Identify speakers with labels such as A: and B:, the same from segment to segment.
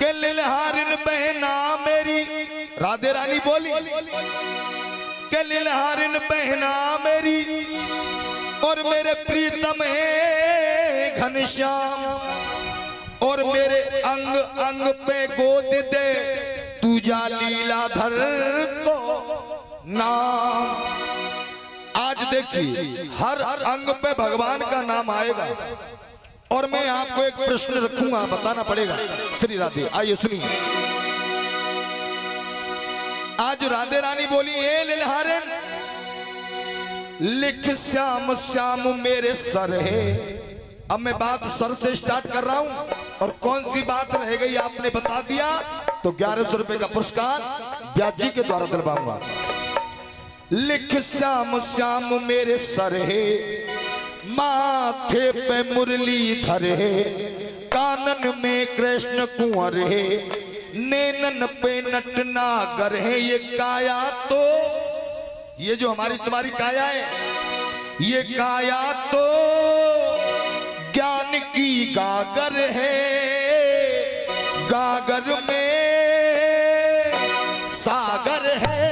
A: के लिलहारिन बहना मेरी, राधे रानी बोली के लिलहारिन बहना मेरी और मेरे प्रीतम है घनश्याम, और मेरे अंग अंग पे गोद दे तुझा लीलाधर को नाम। आज देखिए हर अंग पे भगवान का नाम आएगा और मैं आपको एक प्रश्न रखूंगा, बताना पड़ेगा। श्री राधे, आइए सुनिए। आज राधे रानी बोली है लिलहारन, लिख श्याम श्याम मेरे सर है। अब मैं बात सर से स्टार्ट कर रहा हूं और कौन सी बात रह गई आपने बता दिया तो 1100 रुपए का पुरस्कार ब्याज जी के द्वारा दिलवाऊंगा। लिख श्याम श्याम मेरे सर है, माथे पे मुरली धर है, कानन में कृष्ण कुंवर है, नैनन पे नटनागर है। ये काया तो, ये जो हमारी तुम्हारी काया है, ये काया तो ज्ञान की गागर है, गागर में सागर है।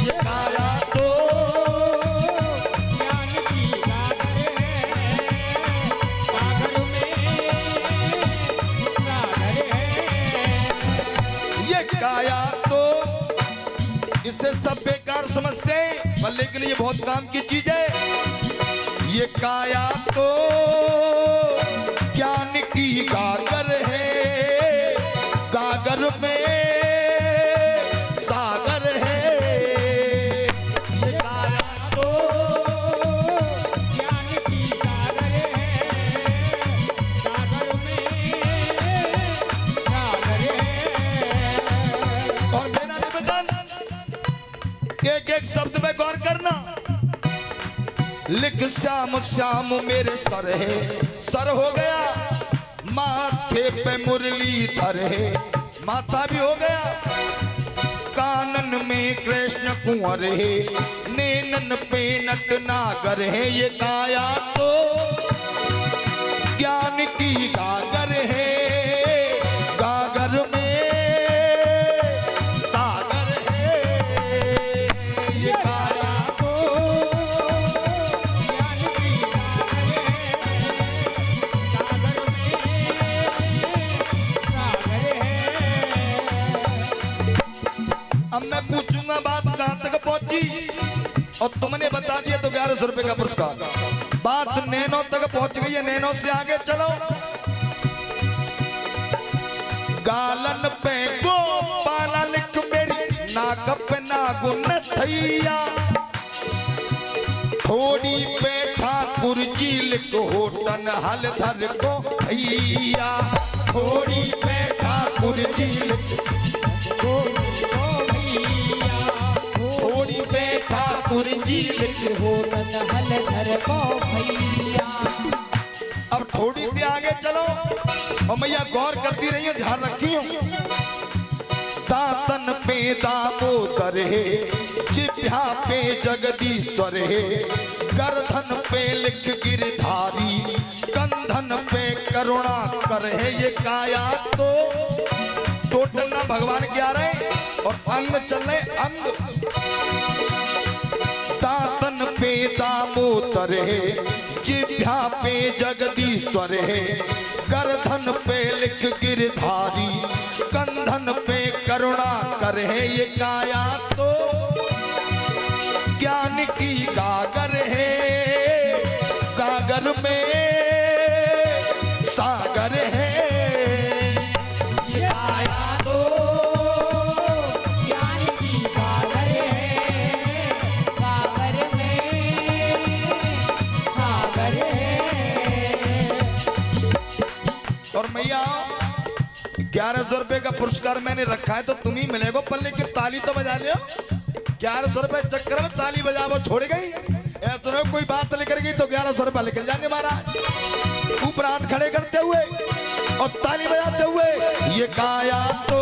A: ये काया तो
B: ज्ञान की गागर है, सागर में सागर है।
A: ये काया तो, इसे सब बेकार समझते हैं पर लेकिन ये बहुत काम की चीज है। ये काया तो ज्ञान की गागर है, गागर में सागर है। ये काया तो
B: ज्ञान की गागर है, सागर में सागर है।
A: और मेरा निवेदन, एक एक शब्द पे गौर करना। लिख श्याम श्याम मेरे सर है, सर हो गया। माथे पे मुरली धर है, माथा भी हो गया। कानन में कृष्ण कुंवर है, नैनन पे नटनागर है। ये काया तो ज्ञान की गागर है, गागर में सागर है। ये काया
B: ज्ञान की गागर है, सागर में सागर है।
A: अब मैं पूछूंगा बात कहां तक पहुंची और तुमने बता दिया तो 1100 रुपए का पुरस्कार। बात नैनो तक पहुंच गई है, नैनो से आगे चलो। गालन पे गोपाला लिख मेरी, नाक पे नागुन थैया, थोड़ी पे ठाकुर जी लिख होटन हल धर को भैया, थोड़ी पे ठाकुर जी लिख, थोड़ी पे ठाकुर जी लिख।
B: होटन हल धर को भैया।
A: अब थोड़ी देर आगे चलो और मैया गौर करती रही हो, ध्यान रखी हो। दातन पे दामोदर है, जिह्वा पे जगदीश्वर है, गर्दन पे लिख गिरधारी, कंधन पे करुणा कर है। ये काया तो टोटल ना भगवान के आ रहे और अंग चल रहे अंग। दातन पे दामोदर है, जिह्वा पे जगदीश्वर है, गर्दन पे लिख गिरधारी, कंधन पे करुणा कर है। ये काया तो ज्ञान की गागर है, गागर में सागर है।
B: ये काया तो ज्ञान की गागर है, सागर में सागर है।
A: और मैया 1100 रुपए का पुरस्कार मैंने रखा है तो तुम ही मिलेगा, पर लेकिन ताली तो बजा लियो। 1100 रुपए चक्कर में ताली बजा वो छोड़ गई। ऐसा कोई बात लेकर गई तो 1100 रुपए लेकर जाने महाराज। ऊपर हाथ खड़े करते हुए और ताली बजाते हुए। ये काया तो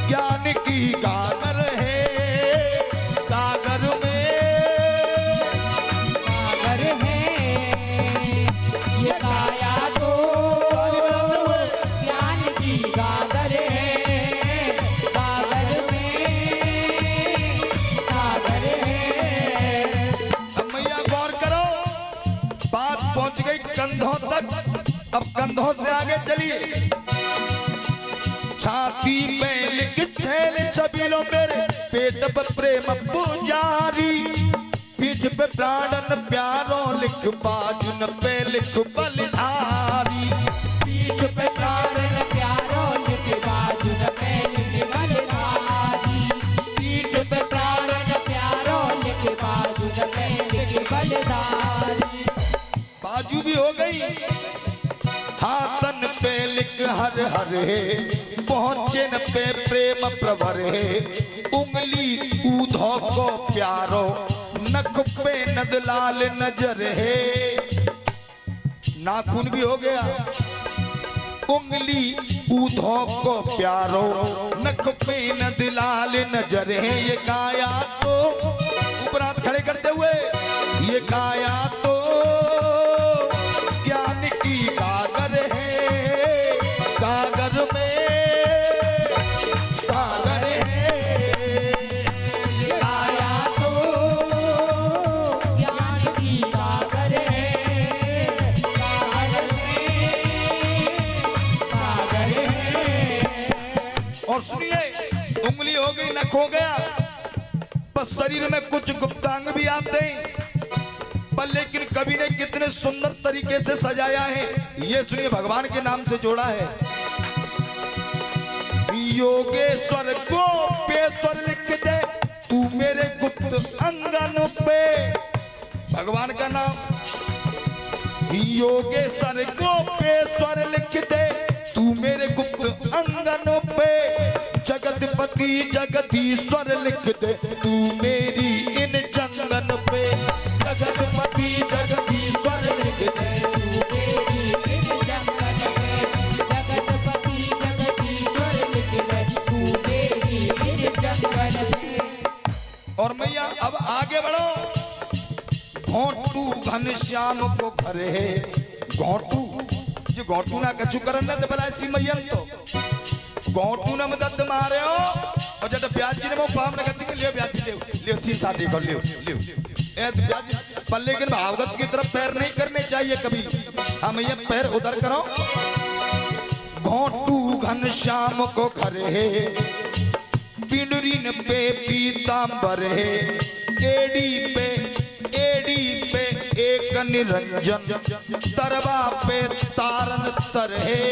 A: ज्ञान की गागर है, गागर में
B: सागर है। ये काया तो
A: ताली बजाते हुए कंधों तक, अब कंधों से आगे चलिए। छाती पे लिख छैल छबीलों मेरे, पेट पे प्रेम पुजारी, पीठ पे प्राणन प्यारों लिख, बाजुन पे लिख बलिधारी।
B: पीठ पे प्राणन प्यारो लिख, बाजुन पे लिख बलिधारी। पीठ पे प्राणन प्यारो लिख, बाजुन पे लिख बलिधारी।
A: बाजू भी हो गई, हाथन पे लिख हर हर है, पहुंचे न पे प्रेम प्रवर है, उंगली ऊधो को प्यारो, नख पे नदलाल नजर है। नाखून भी हो गया, उंगली ऊधो को प्यारो, नख पे नदलाल नजर है। ये काया तो उपरांत खड़े करते हुए, ये काया तो ज्ञान की कागर है, कागर में सागर है।
B: ये काया तो ज्ञान की कागर है, कागर में सागर है।
A: और सुनिए, उंगली हो गई, नख हो गया, बस शरीर में कुछ गुप्तांग भी आते हैं, पर लेकिन कवि ने कितने सुंदर तरीके से सजाया है। ये सुनिए, भगवान के नाम से जोड़ा है। योगेश्वर गोपेश्वर लिख दे तू मेरे गुप्त अंगन पे, भगवान का नाम। योगेश्वर गोपेश्वर लिख दे तू मेरे गुप्त अंगन पे, जगतपति जगदीश्वर लिख दे तू मेरी इन जंगन पे। जगतपति जगदीश्वर लिख दे
B: तू मेरी इन जंगन पे, जगतपति जगदीश्वर लिख दे तू मेरी इन जंगन पे।
A: और मैया अब आगे बढ़ो। घोटू घनश्याम को खरे है, घोटू जो घोटू ना कछु करन न बला सी मैयन तो घोटू न मदद मारे हो। और जब ब्याज जी ने वो पाम रख दी, लियो ब्याज जी लियो सी शादी कर लियो लियो ए ब्याज, पर लेकिन भागवत की तरफ पैर नहीं करने चाहिए कभी। हम ये पैर उधर करो। घोटू घनश्याम को खरे है, पिंडरीन पे पीतांबर है, एड़ी पे एक निरंजन, तरवा पे तारन तर है।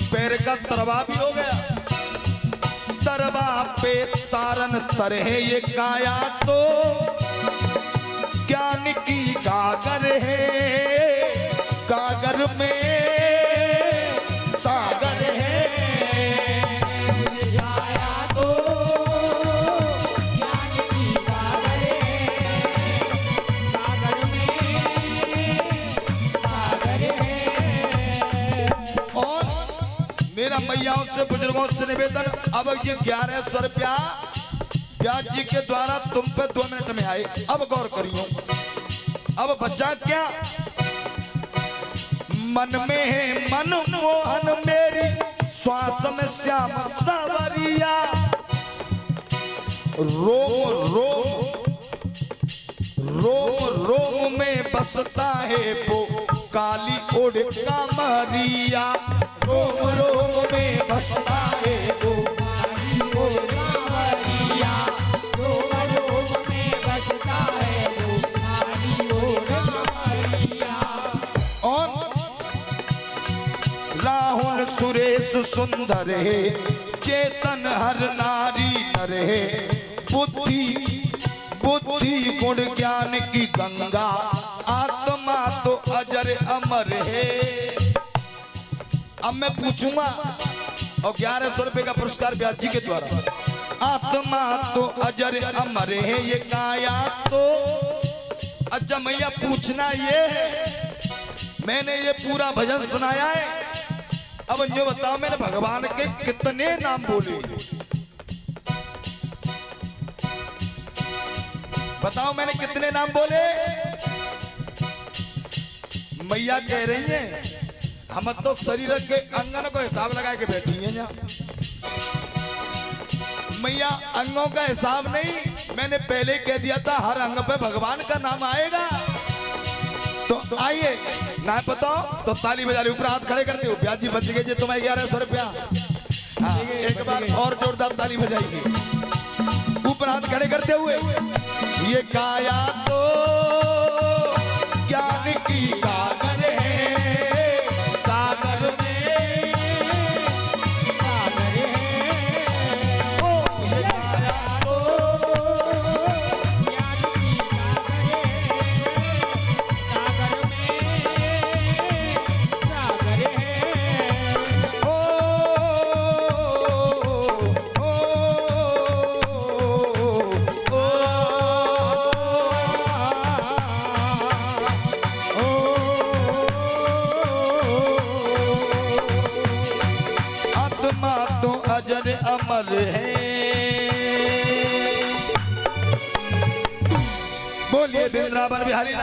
A: पैर का तरवा भी हो गया, तरवा पे तारन तर है। ये काया तो ज्ञान की कागर है, कागर में सागर है।
B: काया तो ज्ञान की कागर है, कागर में सागर है।
A: और मेरा मैयाओं से बुजुर्गों से निवेदन, अब ये 1100 रुपया ब्याज जी के द्वारा तुम पे 2 मिनट में आए। अब गौर करियो, अब बच्चा क्या मन में है मन मोहन मेरी, श्वास में श्याम सावरिया, रोम रोम रोम रोम में बसता है वो काली ओढ़ कामरिया, रोम रोम में बसता है वो
B: काली ओढ़ कांवरिया, रोम रोम में बसता है वो काली ओढ़ कांवरिया।
A: और राहुल सुरेश सुंदर है, चेतन हर नारी नर है, बुद्धि बुद्धि गुण ज्ञान की गंगा, आत्मा तो अजर अमर है। अब मैं पूछूंगा, और 1100 रुपए का पुरस्कार ब्याज जी के द्वारा। आत्मा तो अजर अमर है, ये काया तो। अच्छा मैया, पूछना ये है, मैंने ये पूरा भजन सुनाया है, अब जो बताओ मैंने भगवान के कितने नाम बोले? बताओ मैंने कितने नाम बोले? मैया कह रही हैं हम तो शरीर के अंगन को हिसाब लगा के बैठी हैं यहाँ। मैया अंगों का हिसाब नहीं, मैंने पहले कह दिया था हर अंग पे भगवान का नाम आएगा। तो आइए ना पता तो ताली बजा रहे ऊपर हाथ खड़े करते हो ब्याज जी बच गए जी तुम्हें 1100 रुपया। हाँ, एक बार और जोरदार ताली बजाइए ऊपर हाथ खड़े करते हुए। ये काया तो ज्ञान की कागर है, कागर में
B: सागर है
A: ओ ये काया तो
B: ज्ञान की सागर में सागर है
A: ओ आत्मा तो अजर अमर है। बोलिए वृंदावन बिहारी लाल